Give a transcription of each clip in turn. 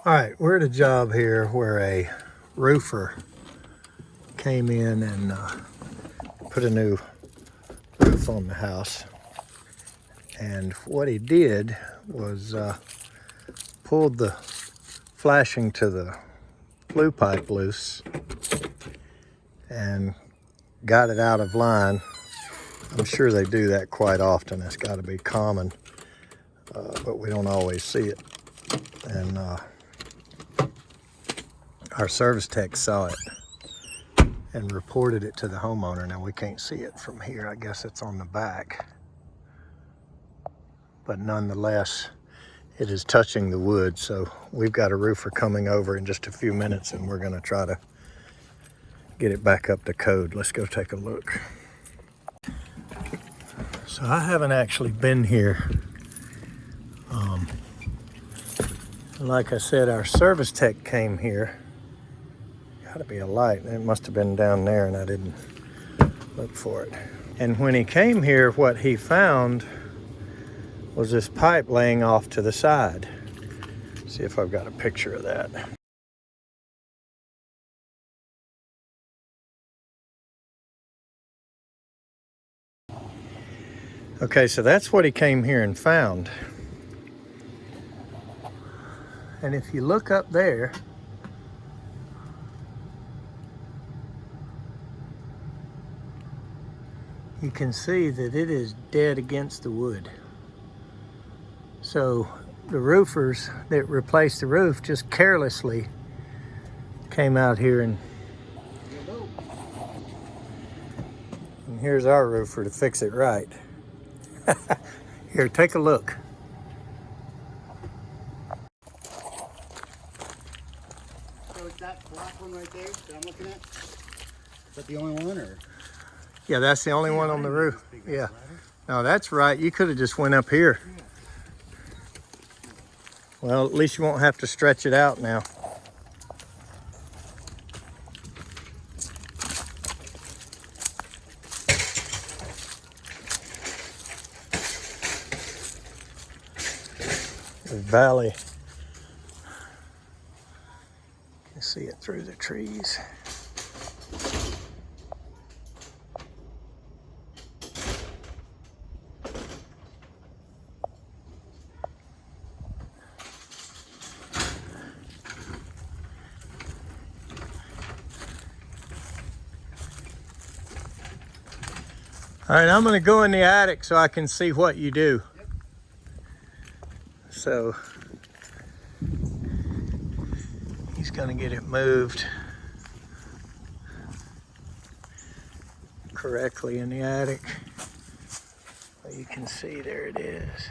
All right, we're at a job here where a roofer came in and put a new roof on the house. And what he did was pulled the flashing to the flue pipe loose and got it out of line. I'm sure they do that quite often. It's got to be common, but we don't always see it. And our service tech saw it and reported it to the homeowner. Now we can't see it from here. I guess it's on the back. But nonetheless, it is touching the wood. So we've got a roofer coming over in just a few minutes and we're gonna try to get it back up to code. Let's go take a look. So I haven't actually been here. Like I said, our service tech came here. Gotta be a light. It must have been down there and I didn't look for it. And when he came here, what he found was this pipe laying off to the side. See if I've got a picture of that. Okay, so that's what he came here and found. And if you look up there, you can see that it is dead against the wood. So the roofers that replaced the roof just carelessly came out here and here's our roofer to fix it right. Here, take a look. So is that black one right there that I'm looking at? Is that the only one, or? Yeah, that's the only one on the roof. Yeah. No, that's right. You could have just went up here. Well, at least you won't have to stretch it out now. The valley. You can see it through the trees. All right, I'm gonna go in the attic so I can see what you do. Yep. So he's gonna get it moved correctly in the attic. Well, you can see there it is.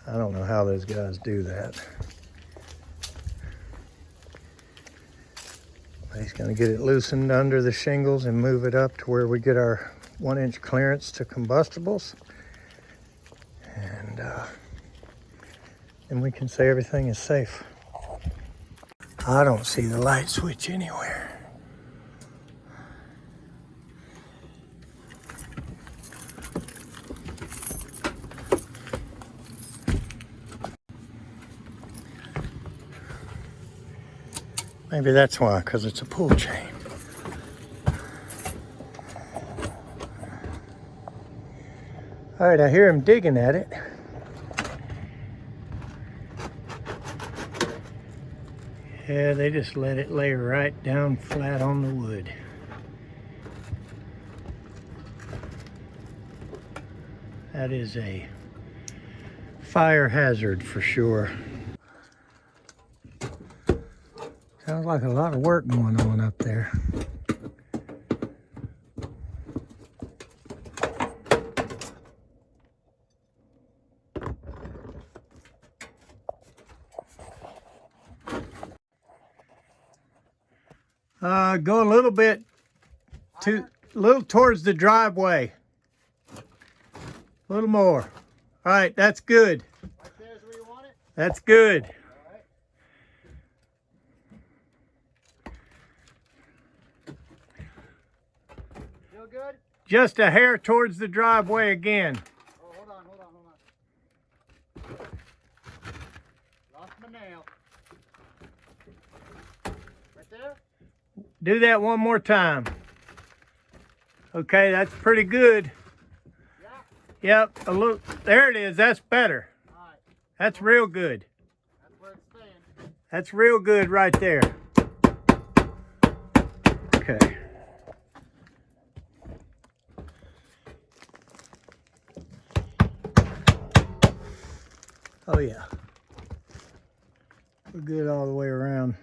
I don't know how those guys do that. He's going to get it loosened under the shingles and move it up to where we get our 1-inch clearance to combustibles. And then we can say everything is safe. I don't see the light switch anywhere. Maybe that's why, because it's a pull chain. All right, I hear him digging at it. Yeah, they just let it lay right down flat on the wood. That is a fire hazard for sure. Sounds like a lot of work going on up there. Go a little bit towards the driveway. A little more. All right, that's good. Right there is where you want it? That's good. All right. Feel good? Just a hair towards the driveway again. Oh, hold on. Lost my nail. Right there? Do that one more time. Okay, that's pretty good. Yeah. Yep, a little, there it is, that's better. All right. That's real good. That's where it's staying. That's real good right there. Okay. Oh yeah. We're good all the way around.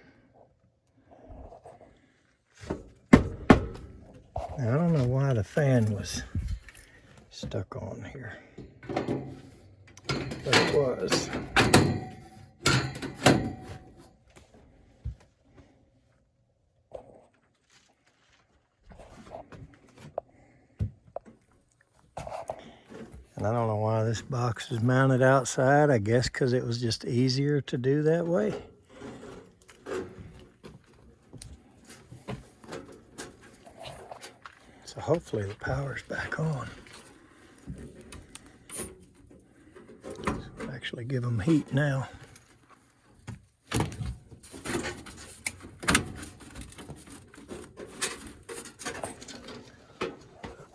Now, I don't know why the fan was stuck on here, but it was. And I don't know why this box was mounted outside. I guess because it was just easier to do that way. So hopefully the power's back on. So actually give them heat now.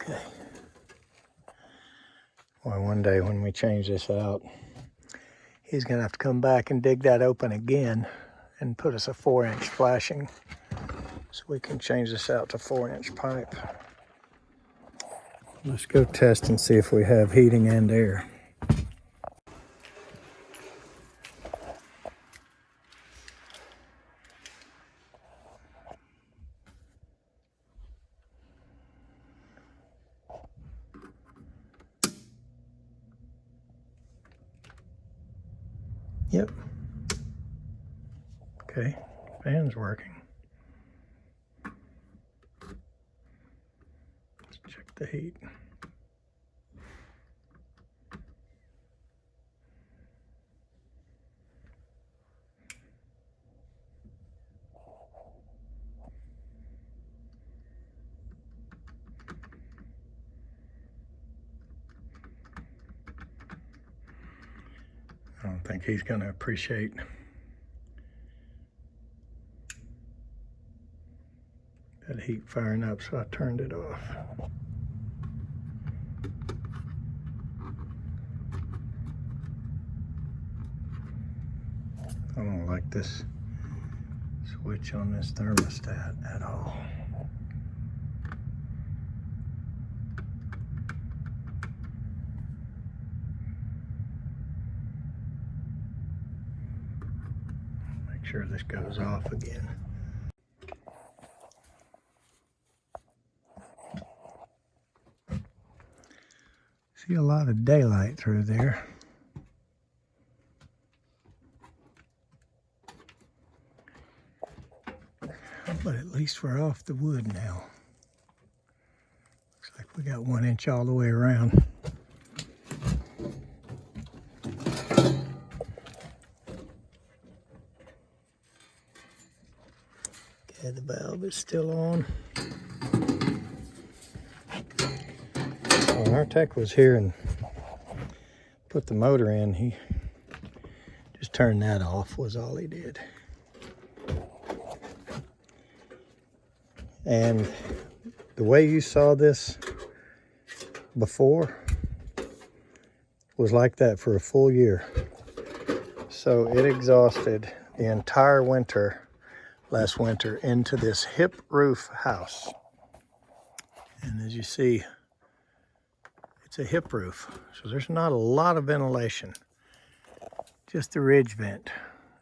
Okay. Well, one day when we change this out, he's gonna have to come back and dig that open again and put us a 4-inch flashing so we can change this out to 4-inch pipe. Let's go test and see if we have heating and air. Yep. Okay, fan's working. Let's check the heat. I don't think he's going to appreciate that heat firing up, so I turned it off. I don't like this switch on this thermostat at all. Make sure this goes off again. See a lot of daylight through there. But at least we're off the wood now. Looks like we got 1 inch all the way around. Okay, the valve is still on. When our tech was here and put the motor in, he just turned that off, was all he did. And the way you saw this before was like that for a full year. So it exhausted the entire winter, last winter, into this hip roof house. And as you see, it's a hip roof. So there's not a lot of ventilation, just the ridge vent.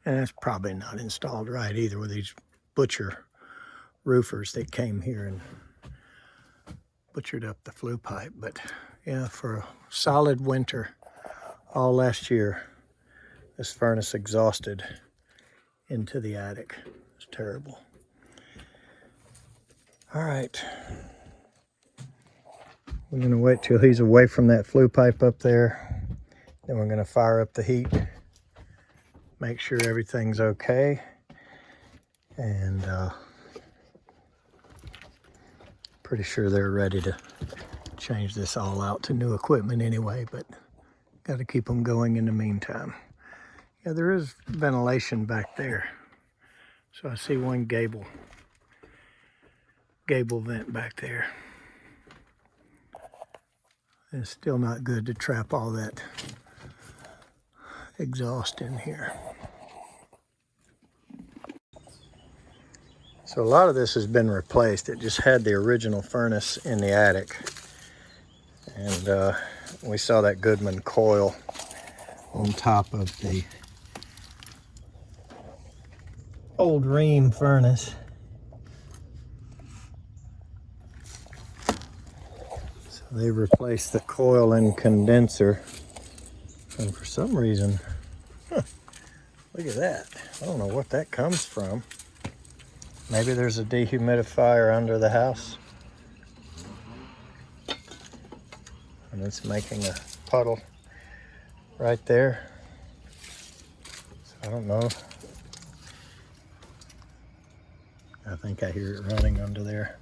And it's probably not installed right either with these butcher roofers that came here and butchered up the flue pipe. But yeah, for a solid winter all last year, this furnace exhausted into the attic. It's terrible. All right, we're gonna wait till he's away from that flue pipe up there. Then we're gonna fire up the heat, make sure everything's okay, and Pretty sure they're ready to change this all out to new equipment anyway, but got to keep them going in the meantime. Yeah, there is ventilation back there. So I see one gable vent back there. It's still not good to trap all that exhaust in here. So a lot of this has been replaced. It just had the original furnace in the attic. And we saw that Goodman coil on top of the old ream furnace. So they replaced the coil and condenser. And for some reason, look at that. I don't know what that comes from. Maybe there's a dehumidifier under the house. And it's making a puddle right there. So I don't know. I think I hear it running under there.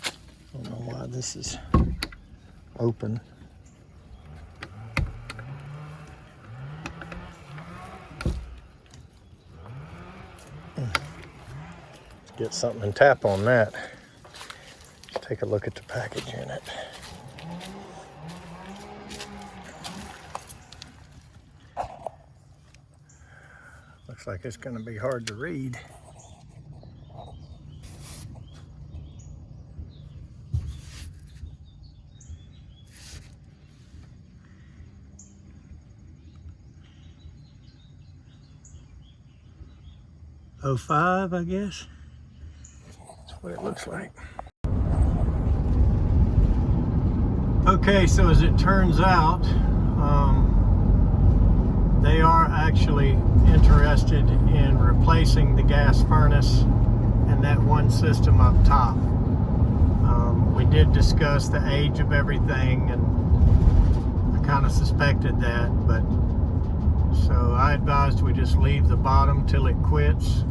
I don't know why this is open. Get something and tap on that. Let's take a look at the package unit. Looks like it's going to be hard to read. '05, I guess. That's what it looks like. Okay, so as it turns out, they are actually interested in replacing the gas furnace and that one system up top. We did discuss the age of everything, and I kind of suspected that, but so I advised we just leave the bottom till it quits,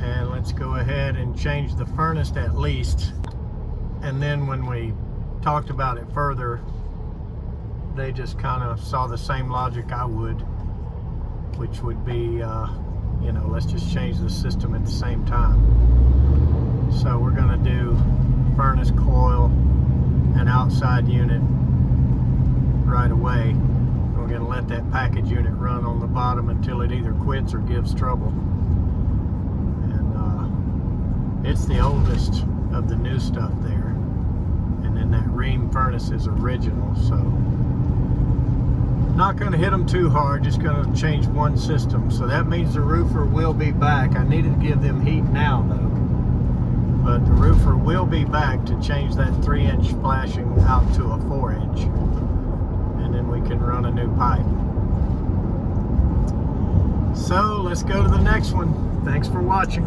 and let's go ahead and change the furnace at least. And then when we talked about it further, they just kind of saw the same logic I would, which would be, you know, let's just change the system at the same time. So we're going to do furnace coil and outside unit right away. We're going to let that package unit run on the bottom until it either quits or gives trouble. And it's the oldest of the new stuff there. And then that ream furnace is original, so not going to hit them too hard, just going to change one system. So that means the roofer will be back. I needed to give them heat now though, but the roofer will be back to change that 3-inch flashing out to a 4-inch, and then we can run a new pipe. So let's go to the next one. Thanks for watching.